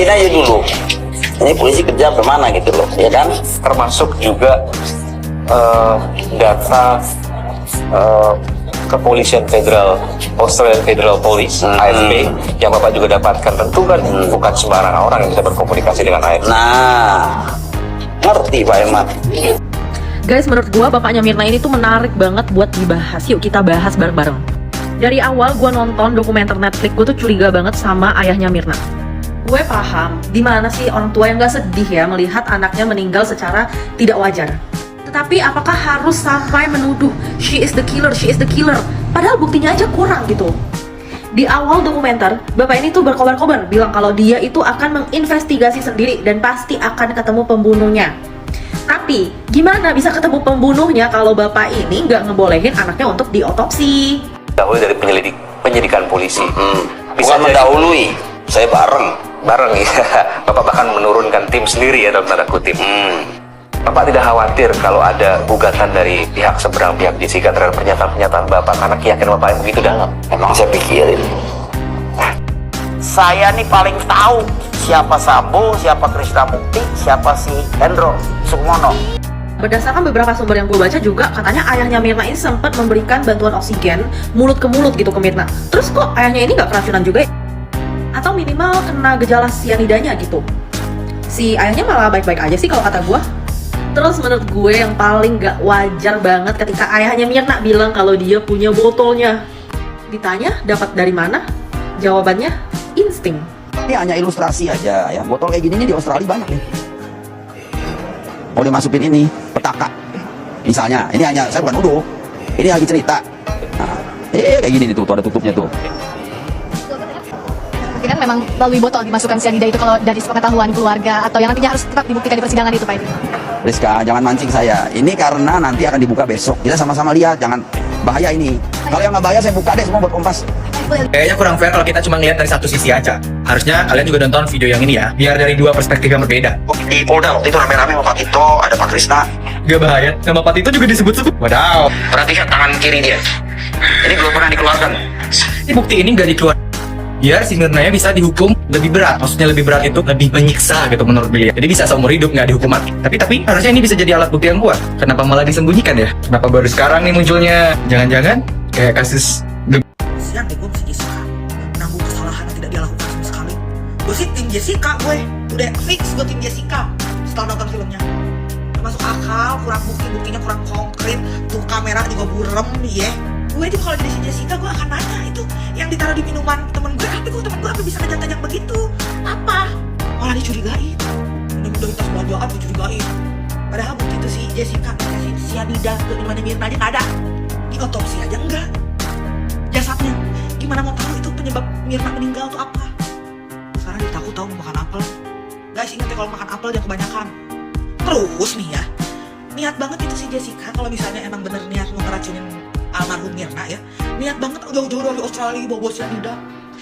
liatin aja dulu. Ini polisi kerja bagaimana gitu loh, ya kan? Termasuk juga data Kepolisian Federal, Australian Federal Police, AFP, yang Bapak juga dapatkan, tentu kan bukan sembarangan orang yang bisa berkomunikasi dengan AFP. Nah, ngerti Pak Eman. Guys, menurut gua bapaknya Mirna ini tuh menarik banget buat dibahas. Yuk kita bahas bareng-bareng. Dari awal gua nonton dokumenter Netflix, gua tuh curiga banget sama ayahnya Mirna. Gue paham, di mana sih orang tua yang gak sedih ya melihat anaknya meninggal secara tidak wajar. Tetapi apakah harus sampai menuduh she is the killer, she is the killer? Padahal buktinya aja kurang gitu. Di awal dokumenter, bapak ini tuh berkobar-kobar bilang kalau dia itu akan menginvestigasi sendiri dan pasti akan ketemu pembunuhnya. Tapi gimana bisa ketemu pembunuhnya kalau bapak ini nggak ngebolehin anaknya untuk diotopsi? Dahulu dari penyidikan polisi. Bukan mendahului, saya bareng ya. Bapak bahkan menurunkan tim sendiri ya dalam tanda kutip. Bapak tidak khawatir kalau ada gugatan dari pihak seberang, pihak Jessica terhadap pernyataan-pernyataan Bapak karena keyakinan Bapak yang begitu dalam? Emang saya pikirin. Saya nih paling tahu siapa Sambo, siapa Krisnamukti, siapa si Hendro Sukmono. Berdasarkan beberapa sumber yang gue baca juga, katanya ayahnya Mirna ini sempat memberikan bantuan oksigen mulut ke mulut gitu ke Mirna. Terus kok ayahnya ini nggak keracunan juga? Atau minimal kena gejala sianidanya gitu. Si ayahnya malah baik-baik aja sih kalau kata gue. Terus menurut gue yang paling gak wajar banget ketika ayahnya Mirna bilang kalau dia punya botolnya. Ditanya dapat dari mana? Jawabannya insting. Ini hanya ilustrasi aja ya. Botol kayak gini nih di Australia banyak nih. Mau dimasukin ini petaka. Misalnya, ini hanya saya bukan nuduh. Ini lagi cerita. Nah, kayak gini nih tuh ada tutupnya tuh. Mungkin kan memang melalui botol dimasukkan cyanida itu kalau dari sepengetahuan keluarga atau yang nantinya harus tetap dibuktikan di persidangan itu Pak Edi. Rizka, jangan mancing saya. Ini karena nanti akan dibuka besok. Kita sama-sama lihat, jangan bahaya ini. Kalau yang nggak bahaya saya buka deh semua buat Kompas. Kayaknya kurang fair kalau kita cuma lihat dari satu sisi aja. Harusnya kalian juga nonton video yang ini ya, biar dari dua perspektif yang berbeda. Di Polda waktu itu rame-rame Pak Tito, ada Pak Krisna. Gak bahaya, nama Pak Tito juga disebut-sebut. Wadaw. Perhatikan tangan kiri dia. Ini belum pernah dikeluarkan. Ini bukti ini gak dikeluarkan biar si Mirnanya bisa dihukum lebih berat. Maksudnya lebih berat itu lebih menyiksa gitu menurut beliau. Jadi bisa seumur hidup nggak dihukum mati. Tapi harusnya ini bisa jadi alat bukti yang kuat. Kenapa malah disembunyikan ya? Kenapa baru sekarang nih munculnya? Jangan-jangan kayak kasus Siang deh gue masih Jessica nanggung kesalahan yang tidak dia lakukan sama sekali. Gue sih tim Jessica, gue udah fix gue tim Jessica setelah nonton filmnya. Masuk akal, kurang buktinya kurang konkret. Tuh kamera juga burem nih ya. Gue itu kalau jadi si Jessica gue akan nanya itu yang ditaruh di minuman temen gue apa bisa kejang-kejang begitu? Apa? Malah dicurigain. Mudah-mudahan tas belanjaan dicurigain. Padahal bukti itu si Jessica kasih sianida ke minumannya Mirna aja nggak ada. Di otopsi aja enggak. Jasadnya gimana mau tahu itu penyebab Mirna meninggal tuh apa? Sekarang dia takut tahu mau makan apel. Guys ingat ya kalau makan apel jangan kebanyakan. Terus nih ya, niat banget itu si Jessica kalau misalnya emang bener niat mau ngeracunin almarhum Mirna ya, niat banget jauh-jauh dari Australia bawa cyanida.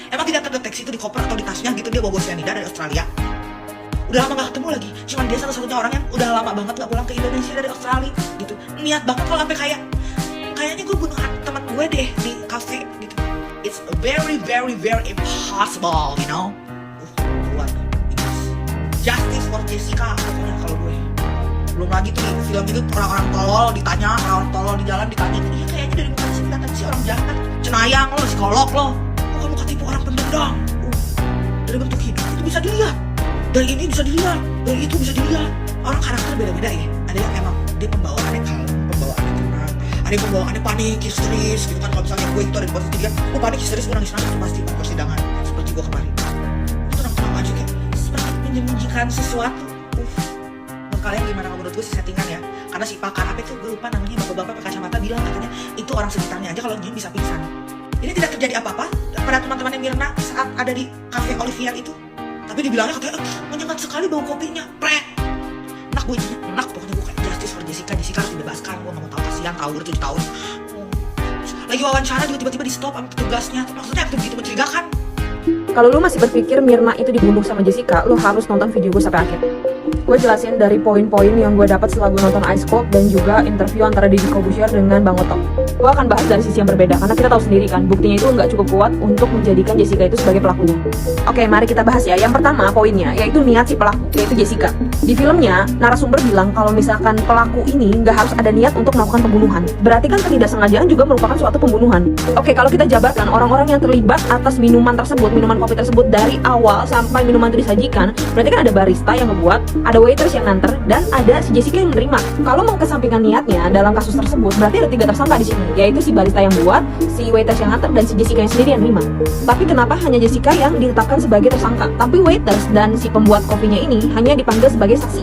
Emang tidak terdeteksi itu di koper atau di tasnya gitu dia bawa cyanida dari Australia. Udah lama gak ketemu lagi, cuman dia satu-satunya orang yang udah lama banget gak pulang ke Indonesia dari Australia gitu. Niat banget kalau sampai kayaknya gue bunuh teman gue deh di cafe gitu. It's very impossible, you know. Keluar justice for Jessica pokoknya kalau gue. Belum lagi tuh di film itu orang-orang tolol ditanya, orang tolol di jalan ditanya, iya kayaknya dari muka sih kelihatan sih orang jahat. Cenayang lo, psikolog lo. Kok kamu ketipu orang pendendam? Dari bentuk hidup itu bisa dilihat. Dari ini bisa dilihat, dari itu bisa dilihat. Orang karakter beda-beda ya. Ada yang emang dia pembawaannya kalem, pembawaannya tenang. Ada yang pembawaannya panik, histeris gitu kan. Kalau misalnya gue itu ada di posisi dia, gue panik, histeris, gue nangis itu pasti persidangan. Seperti gue kemarin. Itu tenang-tenang aja kayak seperti menyembunyikan sesuatu. Kalian gimana menurut gue sih settingan ya? Karena si pakar apa itu gue lupa namanya, bapak-bapak pakai kacamata bilang katanya itu orang sekitarnya aja kalau nyium bisa pingsan. Ini tidak terjadi apa-apa pada teman-temannya Mirna saat ada di cafe Olivier itu. Tapi dibilangnya katanya menyengat sekali bau kopinya. Prek. Enak gue izinnya, enak pokoknya gue kayak justice for Jessica. Jessica harus dibebaskan, gue gak mau tahu kasihan tahu udah 7 tahun. Lagi wawancara juga tiba-tiba di stop sama petugasnya. Maksudnya itu begitu mencurigakan. Kalau lu masih berpikir Mirna itu dibunuh sama Jessica, lu harus nonton video gue sampai akhir. Gue jelasin dari poin-poin yang gue dapat setelah gue nonton Ice Cold dan juga interview antara Deddy Corbuzier dengan Bang Otto. Gue akan bahas dari sisi yang berbeda, karena kita tahu sendiri kan, buktinya itu nggak cukup kuat untuk menjadikan Jessica itu sebagai pelakunya. Oke, mari kita bahas ya. Yang pertama poinnya, yaitu niat si pelaku, yaitu Jessica. Di filmnya, narasumber bilang kalau misalkan pelaku ini nggak harus ada niat untuk melakukan pembunuhan. Berarti kan ketidaksengajaan juga merupakan suatu pembunuhan. Oke, kalau kita jabarkan orang-orang yang terlibat atas minuman tersebut, minuman kopi tersebut dari awal sampai minuman itu disajikan, berarti kan ada barista yang ngebuat, ada waiters yang nganter, dan ada si Jessica yang menerima. Kalau mengesampingkan niatnya dalam kasus tersebut, berarti ada 3 tersangka di sini, yaitu si barista yang buat, si waiters yang nganter, dan si Jessica yang sendiri yang terima. Tapi kenapa hanya Jessica yang ditetapkan sebagai tersangka, tapi waiters dan si pembuat kopinya ini hanya dipanggil sebagai saksi?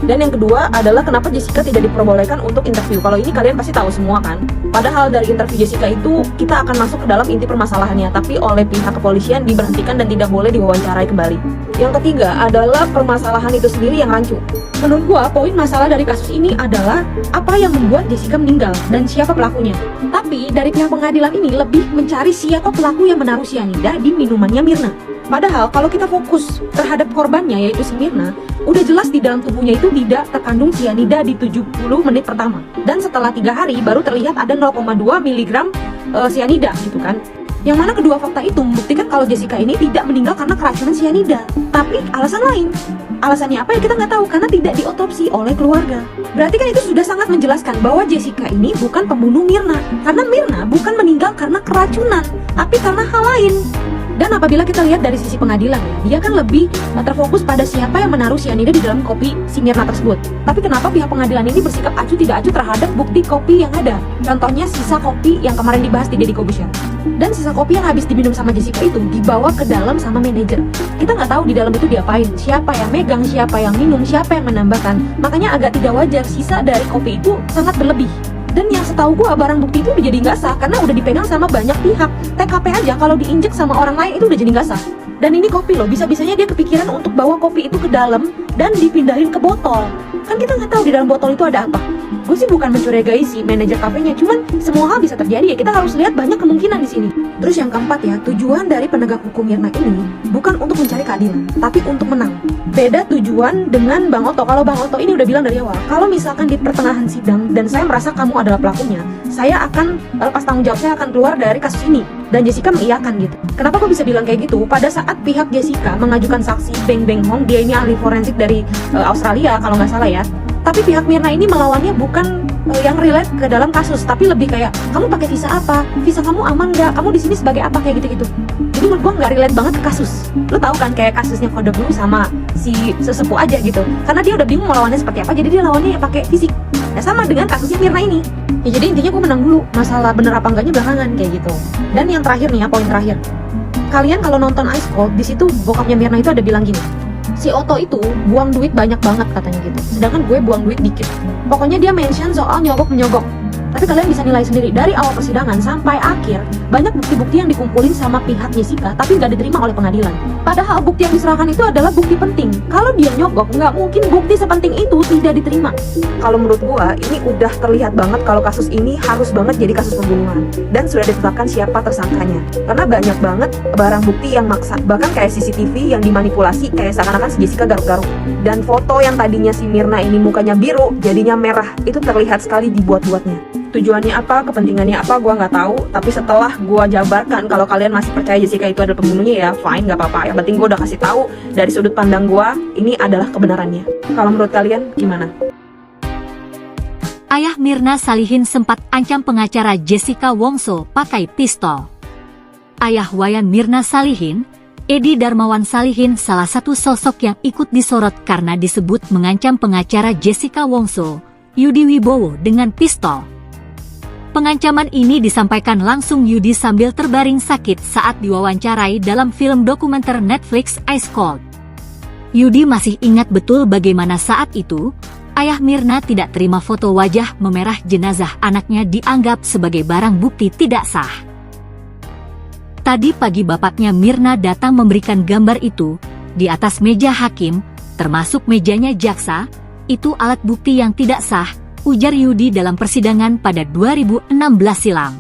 Dan yang kedua adalah kenapa Jessica tidak diperbolehkan untuk interview. Kalau ini kalian pasti tahu semua kan. Padahal dari interview Jessica itu kita akan masuk ke dalam inti permasalahannya, tapi oleh pihak kepolisian diberhentikan dan tidak boleh diwawancarai kembali. Yang ketiga adalah permasalahan itu sendiri yang rancu. Menurut gua, poin masalah dari kasus ini adalah apa yang membuat Jessica meninggal dan siapa pelakunya. Tapi dari pihak pengadilan ini lebih mencari siapa pelaku yang menaruh cyanida di minumannya Mirna. Padahal kalau kita fokus terhadap korbannya, yaitu si Mirna, udah jelas di dalam tubuhnya itu tidak terkandung cyanida di 70 menit pertama. Dan setelah 3 hari baru terlihat ada 0,2 mg cyanida gitu kan. Yang mana kedua fakta itu membuktikan kalau Jessica ini tidak meninggal karena keracunan cyanida. Tapi alasan lain. Alasannya apa ya kita nggak tahu karena tidak diotopsi oleh keluarga. Berarti kan itu sudah sangat menjelaskan bahwa Jessica ini bukan pembunuh Mirna. Karena Mirna bukan meninggal karena keracunan, tapi karena hal lain. Dan apabila kita lihat dari sisi pengadilan ya, dia kan lebih terfokus pada siapa yang menaruh cyanida di dalam kopi si Mirna tersebut. Tapi kenapa pihak pengadilan ini bersikap acuh tidak acuh terhadap bukti kopi yang ada? Contohnya sisa kopi yang kemarin dibahas di Deddy Corbuzier. Dan sisa kopi yang habis diminum sama Jessica itu dibawa ke dalam sama manajer. Kita nggak tahu di dalam itu diapain, siapa yang megang, siapa yang minum, siapa yang menambahkan. Makanya agak tidak wajar sisa dari kopi itu sangat berlebih. Dan yang setahu gua barang bukti itu udah jadi nggak sah karena udah dipegang sama banyak pihak. TKP aja kalau diinjek sama orang lain itu udah jadi nggak sah. Dan ini kopi loh, bisa-bisanya dia kepikiran untuk bawa kopi itu ke dalam dan dipindahin ke botol. Kan kita nggak tahu di dalam botol itu ada apa. Gue sih bukan mencurigai si manajer kafenya, cuman semua hal bisa terjadi ya. Kita harus lihat banyak kemungkinan di sini. Terus yang keempat ya, tujuan dari penegak hukum Mirna ini bukan untuk mencari keadilan, tapi untuk menang. Beda tujuan dengan Bang Oto. Kalau Bang Oto ini udah bilang dari awal, kalau misalkan di pertengahan sidang dan saya merasa kamu adalah pelakunya, saya akan lepas tanggung jawab, saya akan keluar dari kasus ini. Dan Jessica mengiyakan gitu. Kenapa kok bisa bilang kayak gitu? Pada saat pihak Jessica mengajukan saksi Beng Beng Hong, dia ini ahli forensik dari Australia kalau nggak salah ya. Tapi pihak Mirna ini melawannya bukan yang relate ke dalam kasus, tapi lebih kayak kamu pakai visa apa, visa kamu aman nggak, kamu di sini sebagai apa, kayak gitu-gitu. Jadi menurut gua nggak relate banget ke kasus. Lo tau kan kayak kasusnya Kode Blue sama si sesepuh aja gitu. Karena dia udah bingung melawannya seperti apa, jadi dia lawannya ya pakai fisik. Nah sama dengan kasusnya Mirna ini. Ya jadi intinya gue menang dulu, masalah bener apa enggaknya belakangan kayak gitu. Dan yang terakhir nih ya, poin terakhir. Kalian kalau nonton Ice Cold, di situ bokapnya Mirna itu ada bilang gini, si Otto itu buang duit banyak banget katanya gitu, sedangkan gue buang duit dikit. Pokoknya dia mention soal nyogok-menyogok. Tapi kalian bisa nilai sendiri, dari awal persidangan sampai akhir, banyak bukti-bukti yang dikumpulin sama pihak Jessica, tapi nggak diterima oleh pengadilan. Padahal bukti yang diserahkan itu adalah bukti penting. Kalau dia nyogok, nggak mungkin bukti sepenting itu tidak diterima. Kalau menurut gua, ini udah terlihat banget kalau kasus ini harus banget jadi kasus pembunuhan. Dan sudah ditetapkan siapa tersangkanya. Karena banyak banget barang bukti yang maksa. Bahkan kayak CCTV yang dimanipulasi, kayak seakan-akan si Jessica garuk-garuk. Dan foto yang tadinya si Mirna ini mukanya biru, jadinya merah. Itu terlihat sekali dibuat-buatnya. Tujuannya apa, kepentingannya apa, gua nggak tahu. Tapi setelah gua jabarkan, kalau kalian masih percaya Jessica itu adalah pembunuhnya ya fine, nggak apa-apa. Yang penting gua udah kasih tahu dari sudut pandang gua, ini adalah kebenarannya. Kalau menurut kalian gimana? Ayah Mirna Salihin sempat ancam pengacara Jessica Wongso pakai pistol. Ayah Wayan Mirna Salihin, Edi Darmawan Salihin, salah satu sosok yang ikut disorot karena disebut mengancam pengacara Jessica Wongso, Yudi Wibowo, dengan pistol. Pengancaman ini disampaikan langsung Yudi sambil terbaring sakit saat diwawancarai dalam film dokumenter Netflix Ice Cold. Yudi masih ingat betul bagaimana saat itu, ayah Mirna tidak terima foto wajah memerah jenazah anaknya dianggap sebagai barang bukti tidak sah. Tadi pagi bapaknya Mirna datang memberikan gambar itu, di atas meja hakim, termasuk mejanya jaksa, itu alat bukti yang tidak sah, ujar Yudi dalam persidangan pada 2016 silam.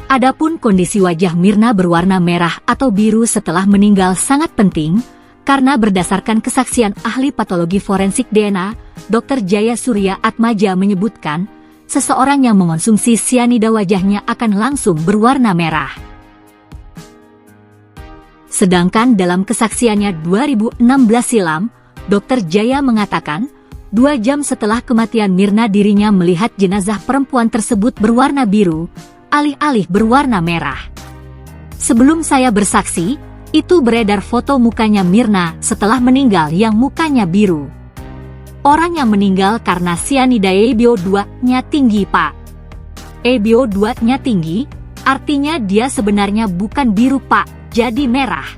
Adapun kondisi wajah Mirna berwarna merah atau biru setelah meninggal sangat penting, karena berdasarkan kesaksian ahli patologi forensik DNA, Dr. Jaya Surya Atmaja menyebutkan, seseorang yang mengonsumsi sianida wajahnya akan langsung berwarna merah. Sedangkan dalam kesaksiannya 2016 silam, Dr. Jaya mengatakan, 2 jam setelah kematian Mirna dirinya melihat jenazah perempuan tersebut berwarna biru, alih-alih berwarna merah. Sebelum saya bersaksi, itu beredar foto mukanya Mirna setelah meninggal yang mukanya biru. Orang yang meninggal karena sianida EBO2-nya tinggi, Pak. EBO2-nya tinggi, artinya dia sebenarnya bukan biru, Pak, jadi merah.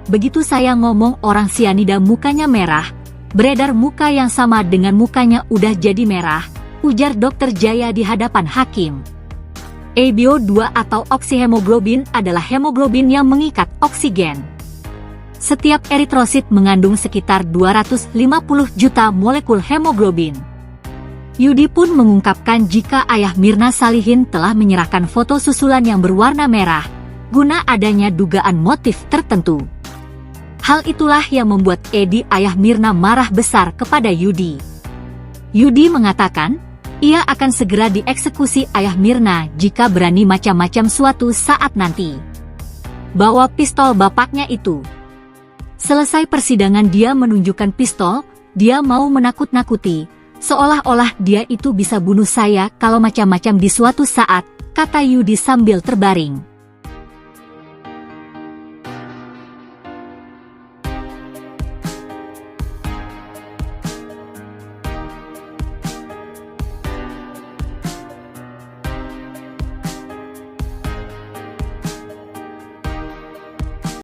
Begitu saya ngomong orang sianida mukanya merah, beredar muka yang sama dengan mukanya udah jadi merah, ujar Dr. Jaya di hadapan hakim. EBO2 atau oksihemoglobin adalah hemoglobin yang mengikat oksigen. Setiap eritrosit mengandung sekitar 250 juta molekul hemoglobin. Yudi pun mengungkapkan jika ayah Mirna Salihin telah menyerahkan foto susulan yang berwarna merah, guna adanya dugaan motif tertentu. Hal itulah yang membuat Edi ayah Mirna marah besar kepada Yudi. Yudi mengatakan, ia akan segera dieksekusi ayah Mirna jika berani macam-macam suatu saat nanti. Bawa pistol bapaknya itu. Selesai persidangan dia menunjukkan pistol, dia mau menakut-nakuti, seolah-olah dia itu bisa bunuh saya kalau macam-macam di suatu saat, kata Yudi sambil terbaring.